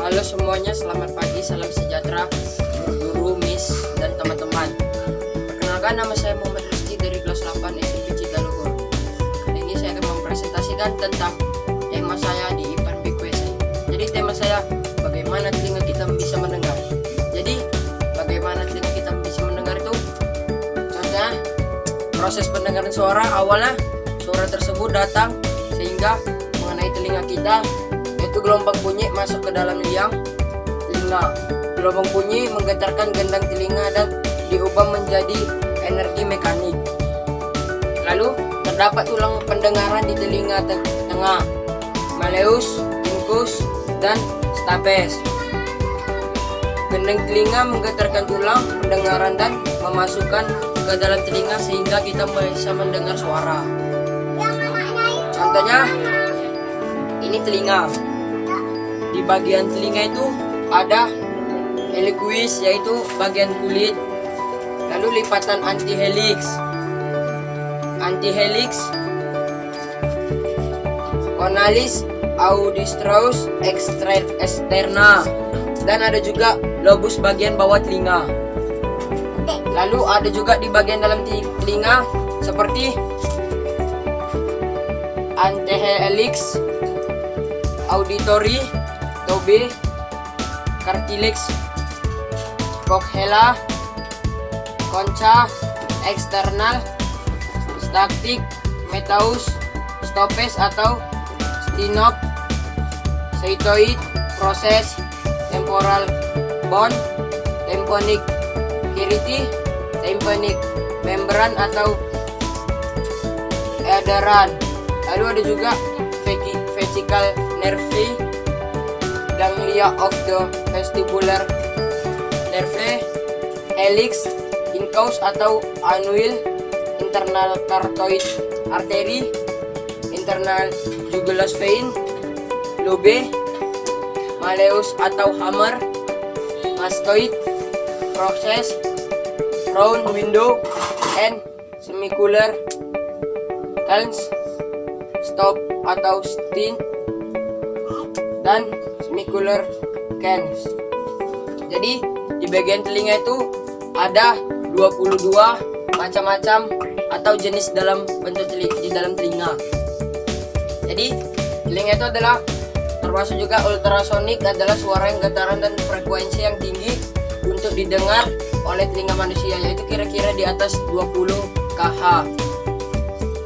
Halo semuanya, selamat pagi, salam sejahtera, guru, miss, dan teman-teman. Perkenalkan, nama saya Muhammad Rizky dari kelas 8 SMP Citaluhur. Kali ini saya akan mempresentasikan tentang tema saya di IPAN BQSI. Jadi tema saya, bagaimana telinga kita bisa mendengar. Jadi, bagaimana telinga kita bisa mendengar itu? Contohnya, proses pendengaran suara, awalnya suara tersebut datang sehingga mengenai telinga kita, yaitu gelombang bunyi masuk ke dalam liang telinga. Gelombang bunyi menggetarkan gendang telinga dan diubah menjadi energi mekanik. Lalu terdapat tulang pendengaran di telinga tengah, malleus, incus, dan stapes. Gendang telinga menggetarkan tulang pendengaran dan memasukkan ke dalam telinga sehingga kita bisa mendengar suara. Contohnya, ini telinga. Di bagian telinga itu ada helicoid, yaitu bagian kulit. Lalu lipatan antihelix, conalis audistrus externa, dan ada juga lobus bagian bawah telinga. Lalu ada juga di bagian dalam telinga seperti antehelix auditory, tobe, cartilage, cochlear, concha, external, stactic, metaus, stopes atau stinop, seitoid, proses, temporal bone, tympanic kiriti, tympanic membran atau edaran. Lalu ada juga vesical nerve, ganglia of the vestibular nerve, helix, incus atau annual, internal carotid artery, internal jugulus vein, lobe, malleus atau hammer, mastoid, process, round window, and semicular cans, stop atau stin, dan semicular cans. Jadi di bagian telinga itu ada 22 macam-macam atau jenis dalam bentuk di dalam telinga. Jadi telinga itu adalah termasuk juga ultrasonik, adalah suara yang getaran dan frekuensi yang tinggi untuk didengar oleh telinga manusia, yaitu kira-kira di atas 20 kH.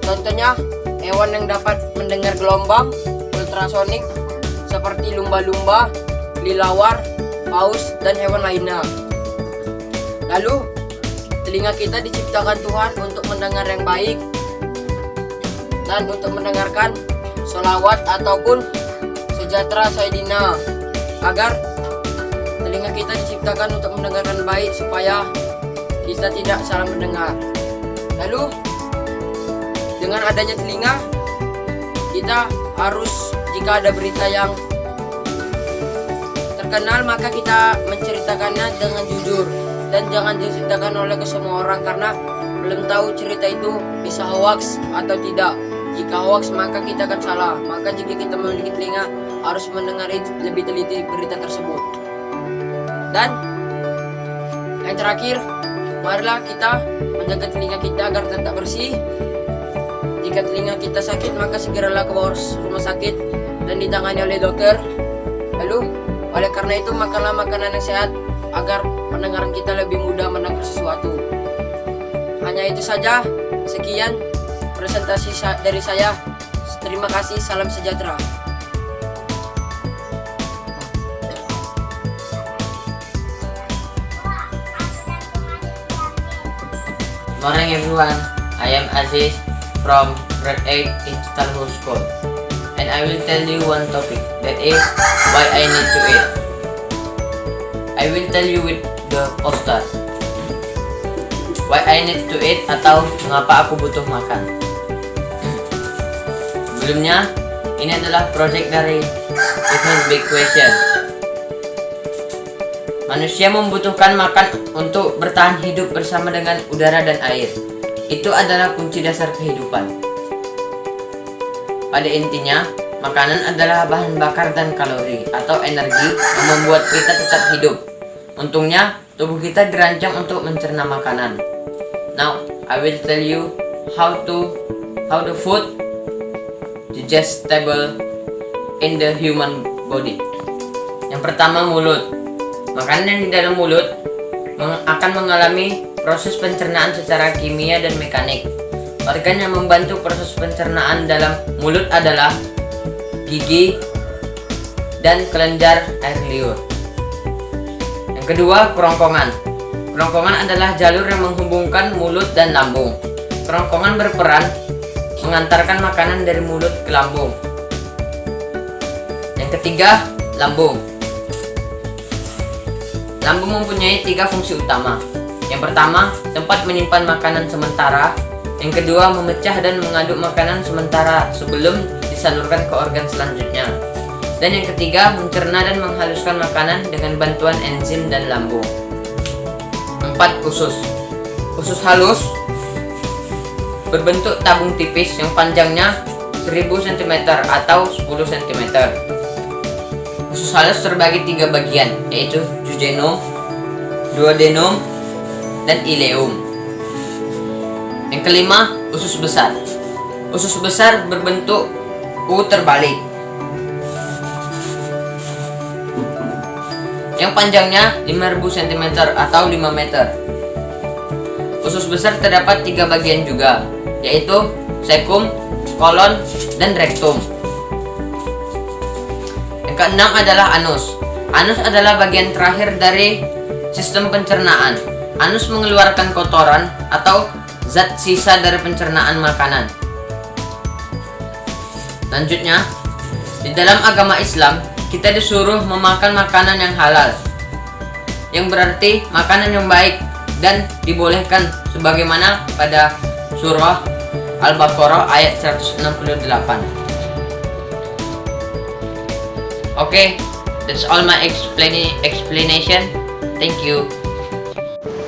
Contohnya hewan yang dapat mendengar gelombang ultrasonik seperti lumba-lumba, kelelawar, paus, dan hewan lainnya. Lalu, telinga kita diciptakan Tuhan untuk mendengar yang baik dan untuk mendengarkan sholawat ataupun sejahtera Sayyidina, agar telinga kita diciptakan untuk mendengarkan baik supaya kita tidak salah mendengar. Lalu, dengan adanya telinga, kita harus, jika ada berita yang terkenal, maka kita menceritakannya dengan jujur dan jangan diceritakan oleh ke semua orang, karena belum tahu cerita itu bisa hoax atau tidak. Jika hoax, maka kita akan salah. Maka jika kita memiliki telinga, harus mendengar lebih teliti berita tersebut. Dan yang terakhir, marilah kita menjaga telinga kita agar tetap bersih. Jika telinga kita sakit, maka segeralah ke rumah sakit dan ditangani oleh dokter. Lalu, oleh karena itu, makanlah makanan yang sehat agar pendengaran kita lebih mudah mendengar sesuatu. Hanya itu saja. Sekian presentasi dari saya. Terima kasih. Salam sejahtera. Morning everyone, I am Aziz from grade 8 in Citaluhur School, and I will tell you one topic, that is why I need to eat. I will tell you with the poster. Why I need to eat atau mengapa aku butuh makan. Sebelumnya, ini adalah project dari IPAN BQSI. Manusia membutuhkan makan untuk bertahan hidup bersama dengan udara dan air. Itu adalah kunci dasar kehidupan. Pada intinya, Makanan adalah bahan bakar dan kalori atau energi yang membuat kita tetap hidup. Untungnya, tubuh kita dirancang untuk mencerna makanan. Now, I will tell you how the food digestible in the human body. Yang pertama, mulut. Makanan yang di dalam mulut akan mengalami proses pencernaan secara kimia dan mekanik. Organ yang membantu proses pencernaan dalam mulut adalah gigi dan kelenjar air liur. Yang kedua, kerongkongan. Kerongkongan adalah jalur yang menghubungkan mulut dan lambung. Kerongkongan berperan mengantarkan makanan dari mulut ke lambung. Yang ketiga, lambung. Lambung mempunyai 3 fungsi utama. Yang pertama, tempat menyimpan makanan sementara. Yang kedua, memecah dan mengaduk makanan sementara sebelum disalurkan ke organ selanjutnya. Dan yang ketiga, mencerna dan menghaluskan makanan dengan bantuan enzim dan lambung. 4. Usus. Usus halus berbentuk tabung tipis yang panjangnya 1000 cm atau 10 cm. Usus halus terbagi 3 bagian, yaitu jejunum, duodenum, dan ileum. Yang kelima, usus besar. Usus besar berbentuk U terbalik, yang panjangnya 5000 cm atau 5 meter. Usus besar terdapat 3 bagian juga, yaitu cecum, kolon, dan rektum. Yang keenam adalah anus. Anus adalah bagian terakhir dari sistem pencernaan. Anus mengeluarkan kotoran atau zat sisa dari pencernaan makanan. Selanjutnya, di dalam agama Islam, kita disuruh memakan makanan yang halal, yang berarti makanan yang baik dan dibolehkan sebagaimana pada surah Al-Baqarah ayat 168. Okay, that's all my explanation. Thank you.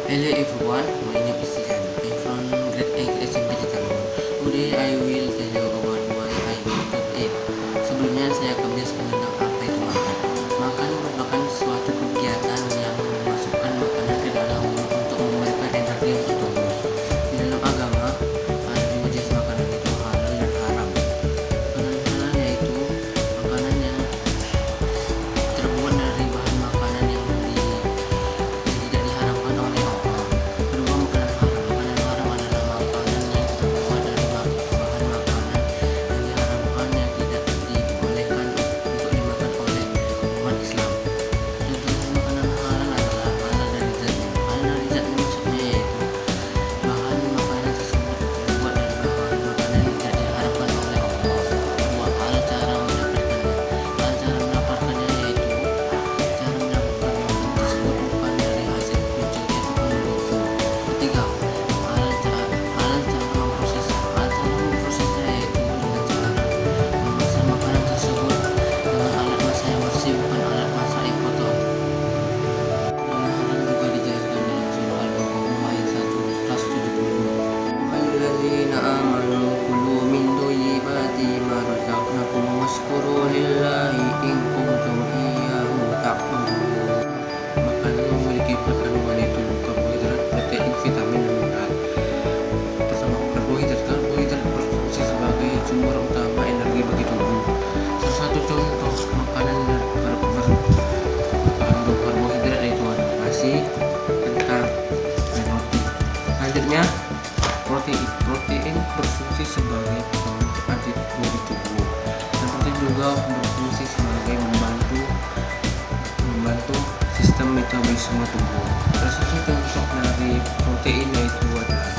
Hello everyone, my name is Sihan. I'm from grade 8 SMP Citanur. Today I will tell you about why I need to eat. Sebelumnya saya akan menjelaskan tentang apa itu makan. Makan merupakan suatu kegiatan yang memasukkan makanan ke dalam mulut untuk memberikan energi untuk tubuh. Di dalam agama, ada 2 jenis makanan, itu halal dan haram. Makanan halal yaitu makanan yang terbuat dari bahan makanan yang tidak diharamkan oleh Allah. Kedua, makanan haram. Makanan haram adalah makanan yang terbuat dari bahan makanan yang diharamkan, yang tidak dibolehkan untuk dimakan oleh umat Islam. Contohnya makanan halal adalah halal dari zatnya. Halal dari zatnya maksudnya yaitu bahan makanan tersebut terbuat dari bahan makanan yang tidak diharamkan oleh Allah. Kedua, hal cara mendapatkannya. Hal cara mendapatkannya yaitu cara mendapatkan makanan tersebut bukan dari hasil pencurian ataupun menipu. Ketiga, hal cara memprosesnya. Hal cara memprosesnya yaitu dengan cara memasak makanan tersebut dengan alat masak yang bersih, bukan alat masak yang kotor. Dan haram juga dijelaskan dalam surah Al-Baqarah ayat 1 kelas 72. Ayyuhallazina amanu kulu min thayyibati ma razaqnakum washkuru lillahi in kuntum iyyahu ta'budun. Makanan memiliki kandungan itu karbohidrat, protein, vitamin, dan mineral. Pertama, karbohidrat. Karbohidrat berfungsi sebagai sumber utama energi bagi tubuh. Salah satu contoh makanan yang berkandung karbohidrat yaitu nasi, kentang, dan roti. Selanjutnya, protein berfungsi sebagai pengganti anti bagi tubuh, dan protein juga berfungsi sebagai membantu sistem metabolisme tubuh. Salah satu contoh dari protein yaitu adalah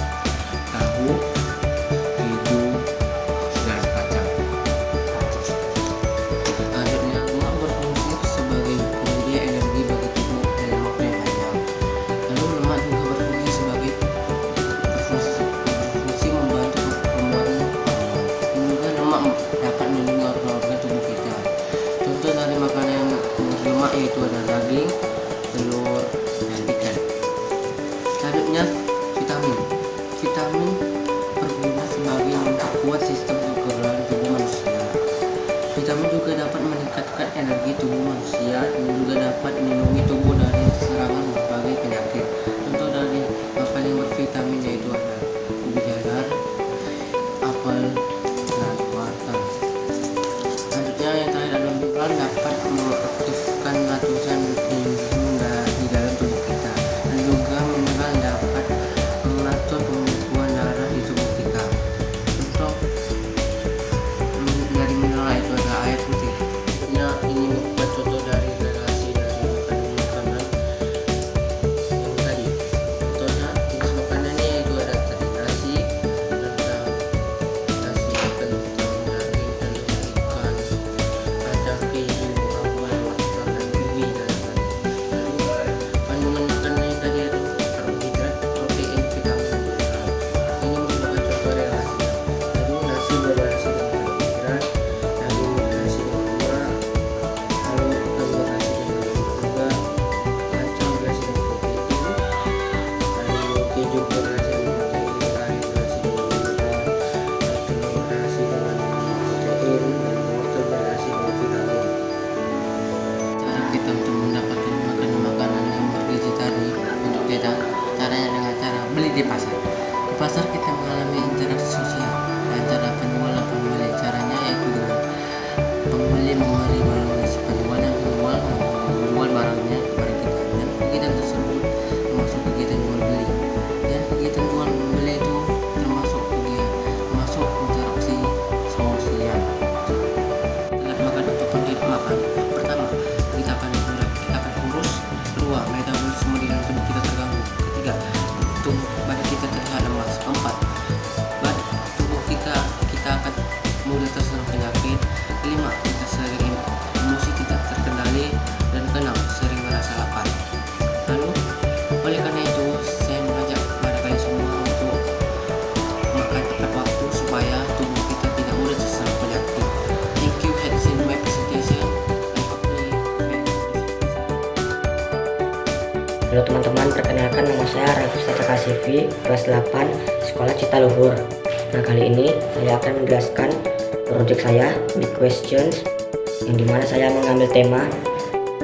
tahu, keju, dan kacang. Selanjutnya, lemak berfungsi sebagai penyedia energi bagi tubuh dalam waktu yang panjang. Lalu lemak juga berfungsi membantu pembuatan hormon. Juga lemak dapat melindungi organ-organ tubuh kita. Contoh dari makanan yang mengandung lemak yaitu ada daging, telur, dan ikan. Selanjutnya, vitamin. Vitamin berguna sebagai memperkuat sistem kekebalan tubuh manusia. Vitamin juga dapat meningkatkan energi tubuh manusia dan juga dapat melindungi tubuh dari serangan berbagai penyakit. Contoh dari makanan yang bervitamin yaitu ada ubi jalar, apel, dan wortel. Selanjutnya yang terakhir adalah buah dapat mengaktifkan lapisan imun di dalam tubuh kita, dan juga mineral dapat mengatur pembekuan darah di tubuh kita. Contoh dari mineral itu ada air putih. Ini bukan contoh dari relasi dari makanan yang tadi. Contohnya jenis makanannya yaitu ada tadi nasi, rendang, nasi kentang, daging, telur, ikan, kacang, keju, apel, wortel, dan ubi dan lain-lain. Lalu kandungan makanan yang tadi itu karbohidrat, protein, vitamin, dan mineral. Ini merupakan contoh relasi. Lalu nasi berrelasi dengan karbohidrat, daging berrelasi dengan lemak, lalu ikan berrelasi dengan juga kacang berrelasi dengan protein, lalu keju berrelasi dengan protein, air berrelasi dengan mineral, telur berrelasi dengan protein, dan wortel berrelasi dengan vitamin. Cara kita untuk mendapatkan makanan yang bergizi tadi untuk kita, caranya dengan cara beli di pasar. Di pasar kita mengalami interaksi sosial dan cara penjual dan pembeli. Caranya yaitu dengan pembeli memberi barang si penjual yang menjual barangnya kepada kita, dan kegiatan tersebut termasuk kegiatan jual beli, dan kegiatan jual membeli itu termasuk interaksi sosial. Setelah makan ataupun tidak makan, pertama kita akan kurus. Kedua, metabolisme di dalam tubuh kita terganggu. Ketiga, tubuh badan kita terlihat lemas. Keempat, tubuh kita akan mudah terserang penyakit. Kelima, kita sering emosi tidak terkendali. Dan keenam, sering merasa lapar. Lalu oleh karena itu saya mengajak kepada kalian semua untuk makan tepat waktu supaya tubuh kita tidak mudah terserang penyakit. Thank you for listening my presentation. Halo teman-teman, perkenalkan nama saya Raffi Kasifi, kelas 8, Sekolah Citaluhur. Nah, kali ini saya akan menjelaskan proyek saya, Big Questions, yang dimana saya mengambil tema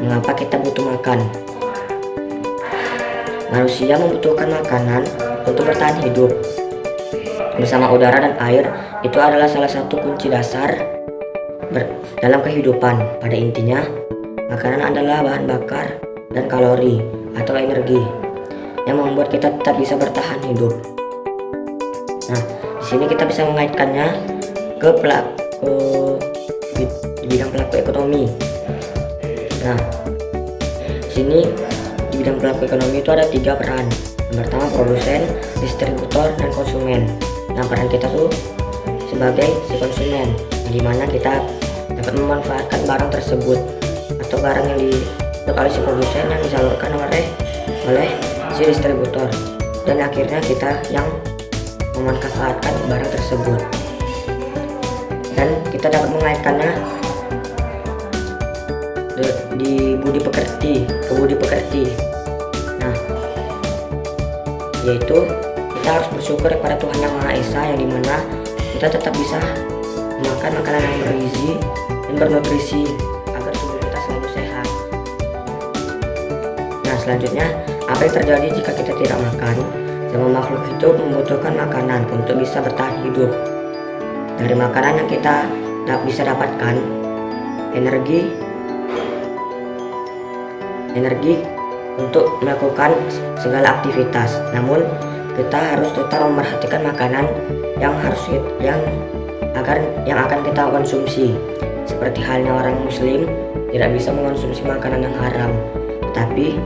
mengapa kita butuh makan. Manusia membutuhkan makanan untuk bertahan hidup. Bersama udara dan air, itu adalah salah satu kunci dasar dalam kehidupan. Pada intinya, makanan adalah bahan bakar dan kalori atau energi yang membuat kita tetap bisa bertahan hidup. Nah, di sini kita bisa mengaitkannya ke bidang pelaku ekonomi. Nah, di sini di bidang pelaku ekonomi itu ada 3 peran. Yang pertama produsen, distributor, dan konsumen. Nah, peran kita tuh sebagai si konsumen, di mana kita dapat memanfaatkan barang tersebut atau barang yang dibuat oleh si produsen yang disalurkan oleh si distributor, dan akhirnya kita yang memanfaatkan barang tersebut. Dan kita dapat mengaitkannya di budi pekerti ke budi pekerti. Nah, yaitu kita harus bersyukur kepada Tuhan Yang Maha Esa, yang dimana kita tetap bisa makan makanan yang bergizi dan bernutrisi agar tubuh kita selalu sehat. Nah, selanjutnya, apa yang terjadi jika kita tidak makan? Semua makhluk hidup membutuhkan makanan untuk bisa bertahan hidup. Dari makanan yang kita bisa dapatkan energi untuk melakukan segala aktivitas. Namun kita harus tetap memperhatikan makanan yang akan kita konsumsi. Seperti halnya orang muslim tidak bisa mengonsumsi makanan yang haram, tapi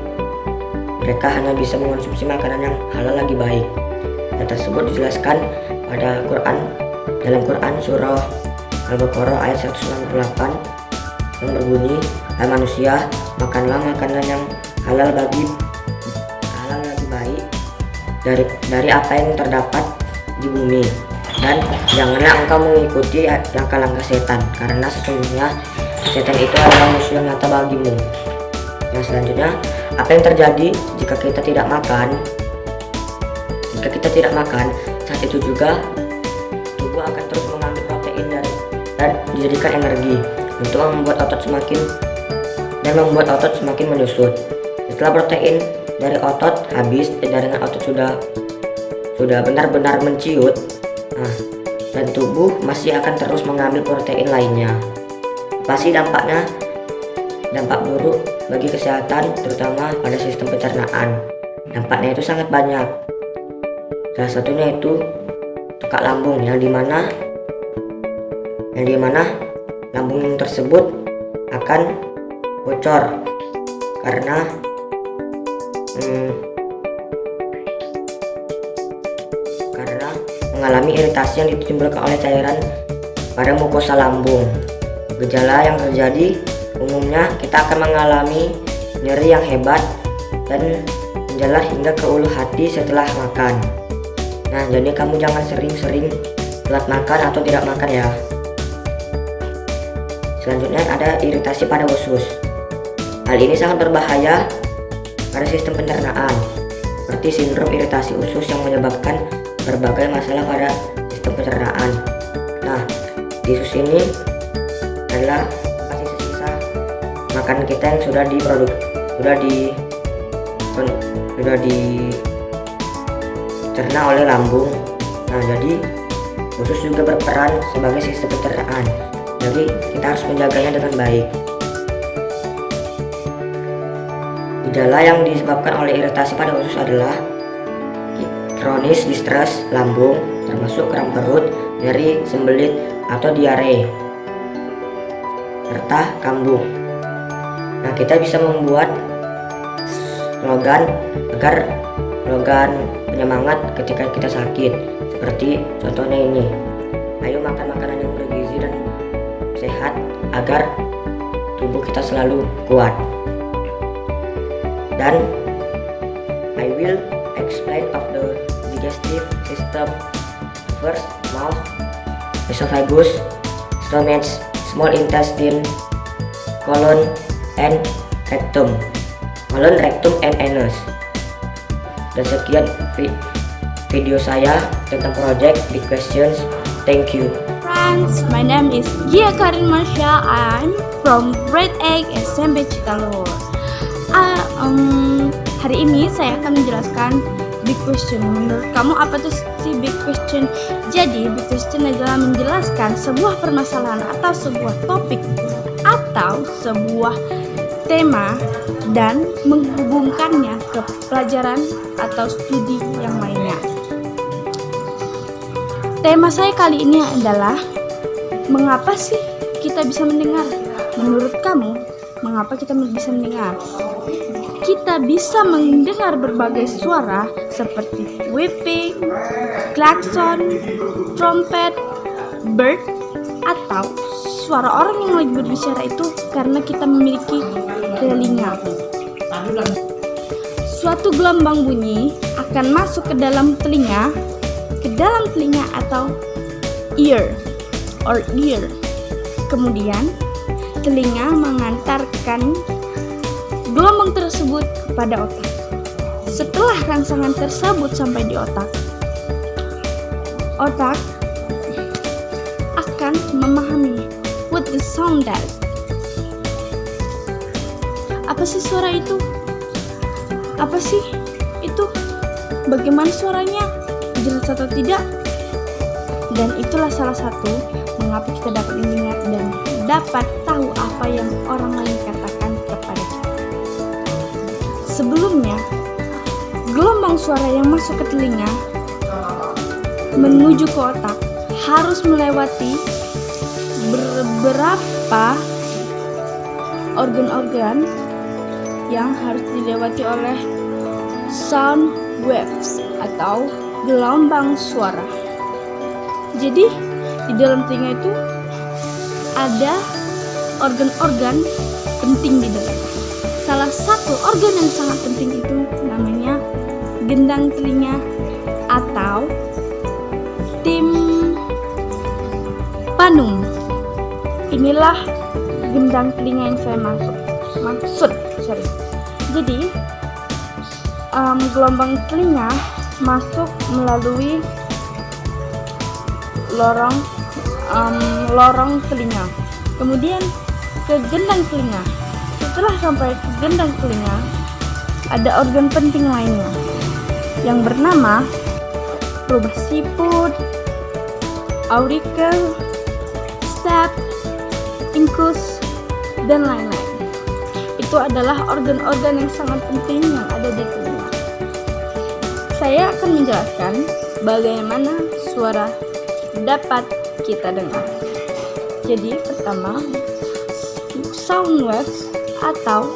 mereka hanya bisa mengonsumsi makanan yang halal lagi baik. Hal tersebut dijelaskan pada dalam Quran surah Al-Baqarah ayat 198 yang berbunyi, "Hai manusia, makanlah makanan yang halal lagi baik dari apa yang terdapat di bumi, dan janganlah engkau mengikuti langkah-langkah setan, karena sesungguhnya setan itu adalah musuh yang nyata bagimu." Nah, selanjutnya, apa yang terjadi jika kita tidak makan? Jika kita tidak makan, saat itu juga tubuh akan terus mengambil protein dijadikan energi untuk membuat otot semakin menyusut. Setelah protein dari otot habis, jaringan otot sudah benar-benar menciut, dan tubuh masih akan terus mengambil protein lainnya. Pasti dampak buruk bagi kesehatan, terutama pada sistem pencernaan. Dampaknya itu sangat banyak. Salah satunya itu tekak lambung, yang dimana lambung tersebut akan bocor karena mengalami iritasi yang ditimbulkan oleh cairan pada mukosa lambung. Gejala yang terjadi umumnya kita akan mengalami nyeri yang hebat dan menjalar hingga ke ulu hati setelah makan. Nah, jadi kamu jangan sering-sering telat makan atau tidak makan ya. Selanjutnya ada iritasi pada usus. Hal ini sangat berbahaya pada sistem pencernaan, seperti sindrom iritasi usus yang menyebabkan berbagai masalah pada sistem pencernaan. Nah, di usus ini adalah sisa-sisa makanan kita yang sudah dicerna oleh lambung. Nah, jadi usus juga berperan sebagai sistem pencernaan. Jadi kita harus menjaganya dengan baik. Gejala yang disebabkan oleh iritasi pada usus adalah kronis distress lambung, termasuk kram perut, nyeri, sembelit, atau diare, serta kambuh. Nah, kita bisa membuat slogan penyemangat ketika kita sakit, seperti contohnya ini: ayo makan makanan yang bergizi dan sehat agar tubuh kita selalu kuat. Dan I will explain of the digestive system. First, mouth, esophagus, stomach, small intestine, colon, and rectum. Colon, rectum, and anus. Dan sekian video saya tentang project Big Questions. Thank you. Friends, my name is Gia Karin Marsha. I'm from grade 8 SMP Cikaluhur. Hari ini saya akan menjelaskan big question. Menurut kamu apa tuh si big question? Jadi big question adalah menjelaskan sebuah permasalahan atau sebuah topik atau sebuah tema dan menghubungkannya ke pelajaran atau studi yang lainnya. Tema saya kali ini adalah mengapa sih kita bisa mendengar? Menurut kamu, mengapa kita bisa mendengar? Kita bisa mendengar berbagai suara seperti whipping, klakson, trompet, bird, atau suara orang yang lagi berbicara itu karena kita memiliki telinga. Suatu gelombang bunyi akan masuk ke dalam telinga atau ear. Kemudian telinga mengantarkan gelombang tersebut kepada otak. Setelah rangsangan tersebut sampai di otak akan memahami what the sound does. Apa sih suara itu? Apa sih itu? Bagaimana suaranya? Jelas atau tidak? Dan itulah salah satu mengapa kita dapat mendengar dan dapat tahu apa yang orang lain katakan kepada kita. Sebelumnya, gelombang suara yang masuk ke telinga menuju ke otak harus melewati beberapa organ-organ yang harus dilewati oleh sound waves atau gelombang suara. Jadi di dalam telinga itu ada organ-organ penting di dalam. Salah satu organ yang sangat penting itu namanya gendang telinga atau timpanum. Inilah gendang telinga yang saya maksud. Jadi gelombang telinga masuk melalui lorong lorong telinga, kemudian ke gendang telinga. Setelah sampai ke gendang telinga, ada organ penting lainnya yang bernama rumah siput, auricle, staph, incus, dan lain-lain. Itu adalah organ-organ yang sangat penting yang ada di telinga. Saya akan menjelaskan bagaimana suara dapat kita dengar. Jadi pertama, sound waves atau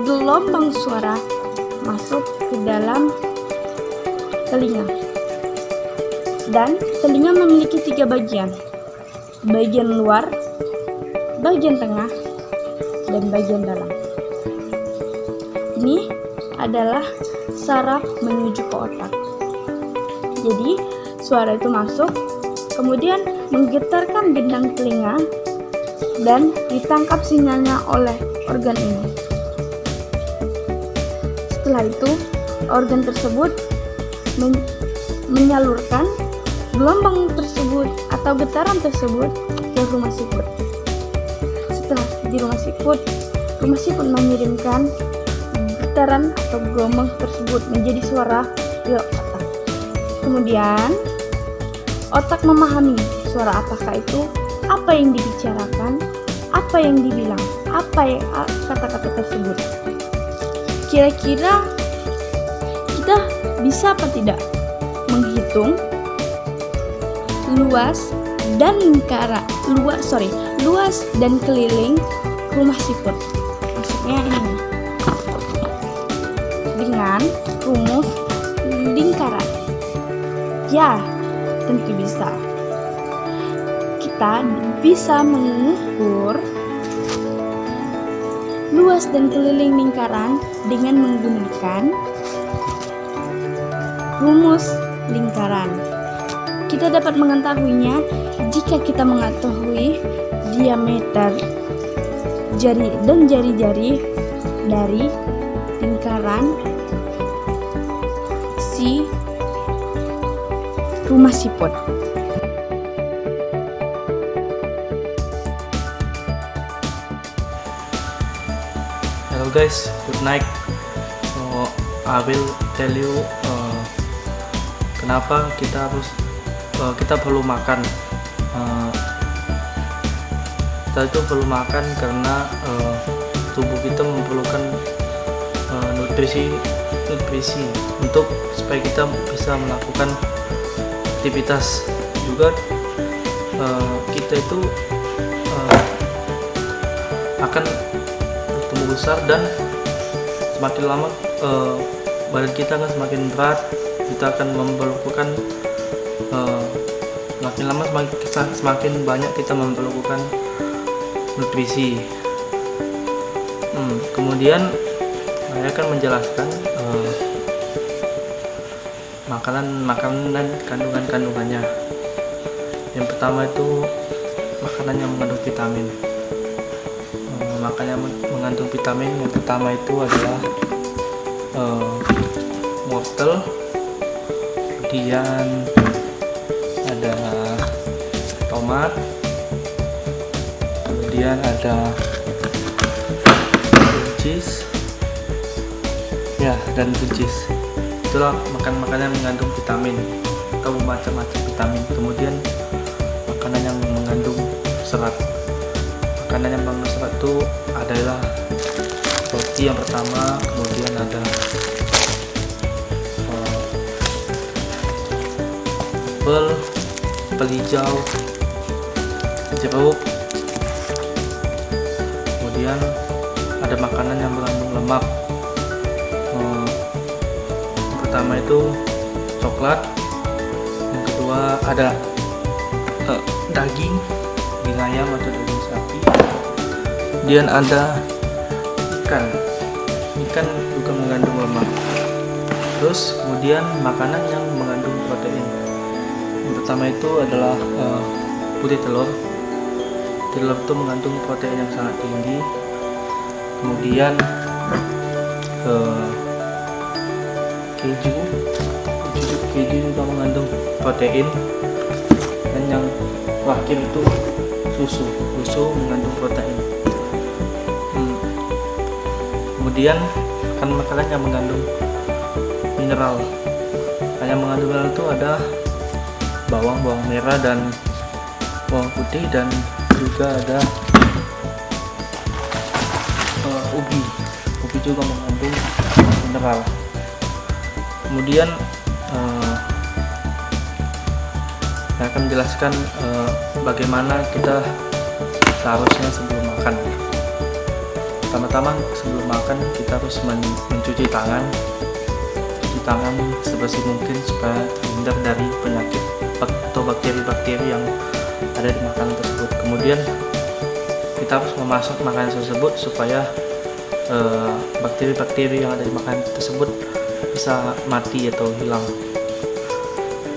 gelombang suara masuk ke dalam telinga. Dan telinga memiliki 3 bagian. Bagian luar, bagian tengah, dan bagian dalam. Ini adalah saraf menuju ke otak. Jadi, suara itu masuk, kemudian menggetarkan gendang telinga, dan ditangkap sinyalnya oleh organ ini. Setelah itu, organ tersebut menyalurkan gelombang tersebut atau getaran tersebut ke rumah siput. Setelah di rumah siput mengirimkan getaran atau gelombang tersebut menjadi suara ke otak. Kemudian otak memahami suara apakah itu, apa yang dibicarakan, apa yang dibilang, apa yang kata-kata tersebut. Kira-kira kita bisa apa tidak menghitung luas dan keliling rumah siput? Maksudnya ini dengan rumus lingkaran. Ya, tentu bisa. Kita bisa mengukur luas dan keliling lingkaran dengan menggunakan rumus lingkaran. Kita dapat mengetahuinya jika kita mengetahui diameter jari dan jari-jari dari lingkaran si rumah siput. Hello guys, good night. So, I will tell you kenapa kita perlu makan. Kita itu perlu makan karena tubuh kita memerlukan nutrisi untuk supaya kita bisa melakukan aktivitas. Juga kita itu akan bertumbuh besar, dan semakin lama badan kita akan semakin berat. Kita akan memerlukan semakin lama semakin banyak kita memerlukan nutrisi. Kemudian saya akan menjelaskan makanan dan kandungannya. Yang pertama itu makanan yang mengandung vitamin. Makanan yang mengandung vitamin yang pertama itu adalah wortel, kemudian ada tomat, kemudian ada buncis, dan buncis. Itulah makanan yang mengandung vitamin atau macam-macam vitamin. Kemudian makanan yang mengandung serat. Makanan yang mengandung serat itu adalah roti yang pertama, kemudian ada apel hijau, jeruk. Kemudian ada makanan yang mengandung lemak. Yang pertama itu coklat, yang kedua ada daging ayam atau daging sapi, kemudian ada ikan juga mengandung lemak. Terus kemudian makanan yang mengandung protein. Yang pertama itu adalah putih telur. Telur itu mengandung protein yang sangat tinggi. Kemudian keju juga mengandung protein. Dan yang terakhir itu susu mengandung protein. Kemudian makanan yang mengandung mineral. Yang mengandung mineral itu ada bawang merah dan bawang putih, dan juga ada ubi juga mengandung mineral. Kemudian saya akan menjelaskan bagaimana kita seharusnya sebelum makan. Pertama-tama sebelum makan kita harus mencuci tangan sebersih mungkin supaya terhindar dari penyakit atau bakteri-bakteri yang ada di makanan tersebut. Kemudian kita harus memasak makanan tersebut supaya bakteri-bakteri yang ada di makanan tersebut bisa mati atau hilang.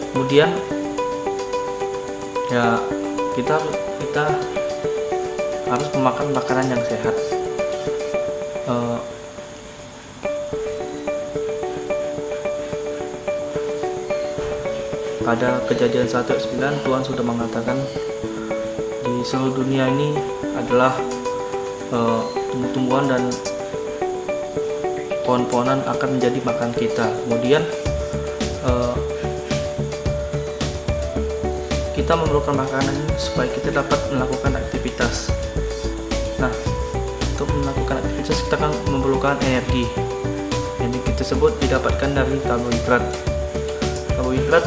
Kemudian ya kita harus memakan makanan yang sehat. Pada Kejadian 1:9 Tuhan sudah mengatakan di seluruh dunia ini adalah tumbuh-tumbuhan dan pohon-pohonan akan menjadi makan kita. Kemudian kita memerlukan makanan supaya kita dapat melakukan aktivitas. Nah, untuk melakukan aktivitas kita akan memerlukan energi. Energi tersebut didapatkan dari karbohidrat. Karbohidrat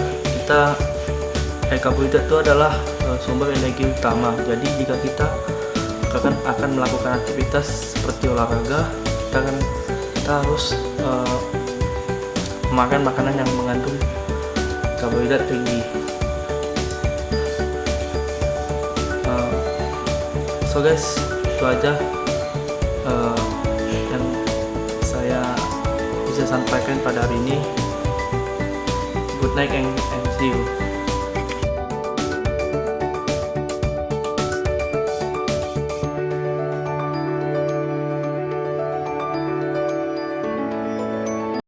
itu adalah sumber energi utama. Jadi jika kita akan melakukan aktivitas seperti olahraga, kita harus makan makanan yang mengandung karbohidrat tinggi. So guys, itu aja yang saya bisa sampaikan pada hari ini. Good night and see you.